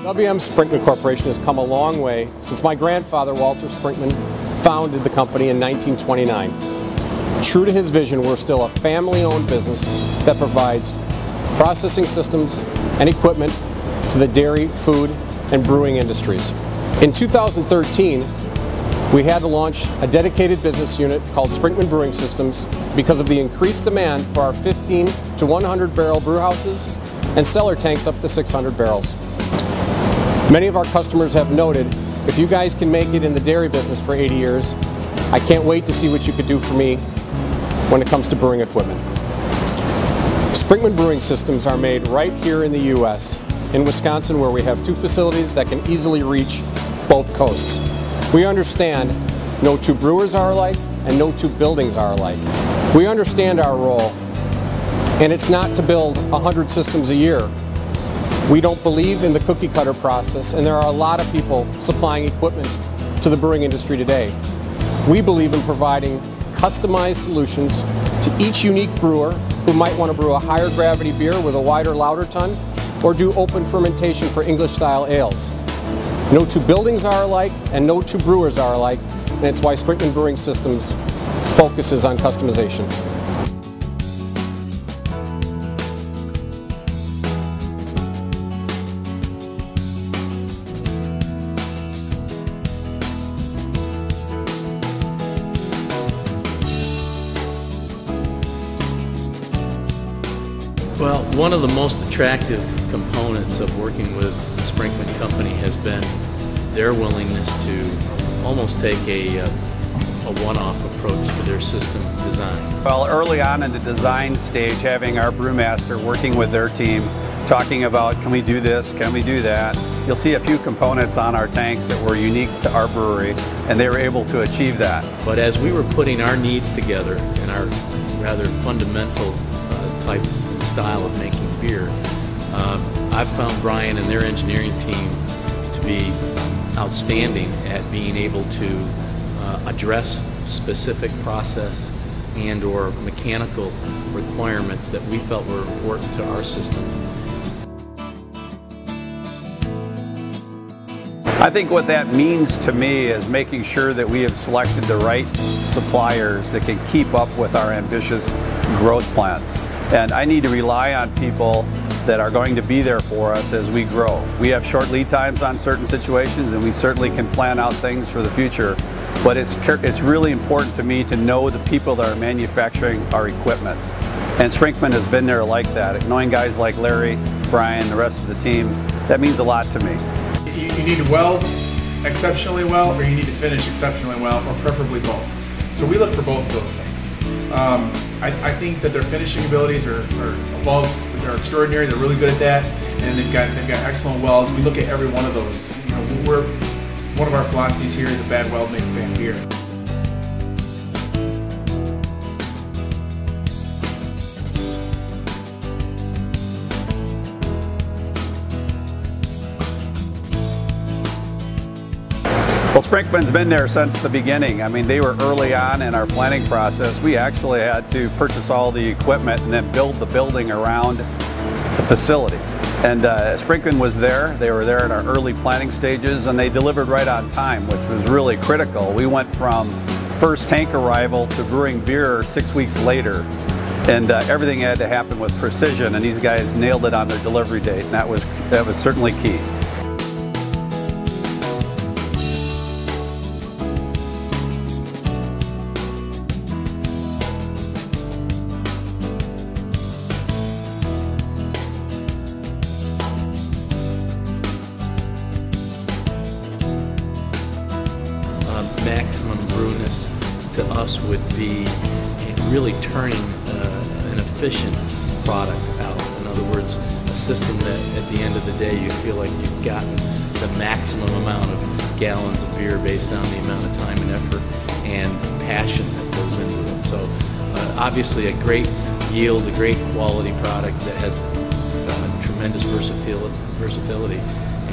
WM Sprinkman Corporation has come a long way since my grandfather, Walter Sprinkman, founded the company in 1929. True to his vision, we're still a family-owned business that provides processing systems and equipment to the dairy, food, and brewing industries. In 2013, we had to launch a dedicated business unit called Sprinkman Brewing Systems because of the increased demand for our 15 to 100 barrel brew houses and cellar tanks up to 600 barrels. Many of our customers have noted, if you guys can make it in the dairy business for 80 years, I can't wait to see what you could do for me when it comes to brewing equipment. Sprinkman Brewing Systems are made right here in the U.S., in Wisconsin, where we have 2 facilities that can easily reach both coasts. We understand no 2 brewers are alike and no 2 buildings are alike. We understand our role, and it's not to build 100 systems a year. We don't believe in the cookie cutter process, and there are a lot of people supplying equipment to the brewing industry today. We believe in providing customized solutions to each unique brewer who might want to brew a higher gravity beer with a wider, louder ton, or do open fermentation for English style ales. No 2 buildings are alike and no 2 brewers are alike, and it's why Sprinkman Brewing Systems focuses on customization. Well, one of the most attractive components of working with the Sprinkman Company has been their willingness to almost take a one-off approach to their system design. Well, early on in the design stage, having our brewmaster working with their team, talking about can we do this, can we do that, you'll see a few components on our tanks that were unique to our brewery, and they were able to achieve that. But as we were putting our needs together in our rather fundamental type and style of making beer, I've found Brian and their engineering team to be outstanding at being able to address specific process and or mechanical requirements that we felt were important to our system. I think what that means to me is making sure that we have selected the right suppliers that can keep up with our ambitious growth plans. And I need to rely on people that are going to be there for us as we grow. We have short lead times on certain situations, and we certainly can plan out things for the future. But it's really important to me to know the people that are manufacturing our equipment. And Sprinkman has been there like that. Knowing guys like Larry, Brian, the rest of the team, that means a lot to me. You need to weld exceptionally well, or you need to finish exceptionally well, or preferably both. So we look for both of those things. I think that their finishing abilities are above, they're extraordinary, they're really good at that, and they've got excellent welds. We look at every one of those. You know, one of our philosophies here is a bad weld makes bad beer. Well, Sprinkman's been there since the beginning. I mean, they were early on in our planning process. We actually had to purchase all the equipment and then build the building around the facility. And Sprinkman was there. They were there in our early planning stages, and they delivered right on time, which was really critical. We went from first tank arrival to brewing beer 6 weeks later, and everything had to happen with precision, and these guys nailed it on their delivery date, and that was certainly key. Maximum brewness to us would be really turning an efficient product out. In other words, a system that at the end of the day you feel like you've gotten the maximum amount of gallons of beer based on the amount of time and effort and passion that goes into it. So obviously a great yield, a great quality product that has tremendous versatility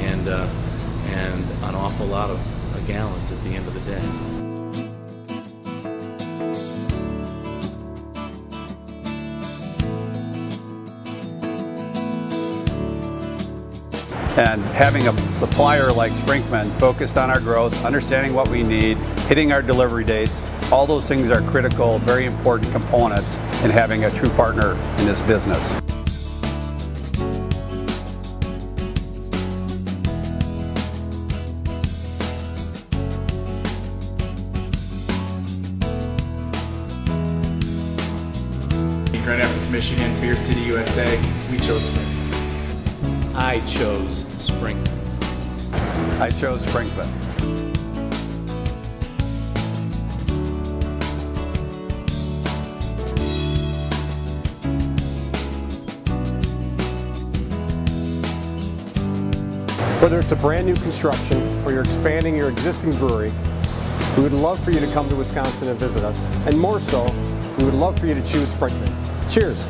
and an awful lot of gallons at the end of the day. And having a supplier like Sprinkman focused on our growth, understanding what we need, hitting our delivery dates, all those things are critical, very important components in having a true partner in this business. Grand Rapids, Michigan, Beer City, USA, we chose Sprinkman. I chose Sprinkman. I chose Sprinkman. Whether it's a brand new construction or you're expanding your existing brewery, we would love for you to come to Wisconsin and visit us. And more so, we would love for you to choose Sprinkman. Cheers!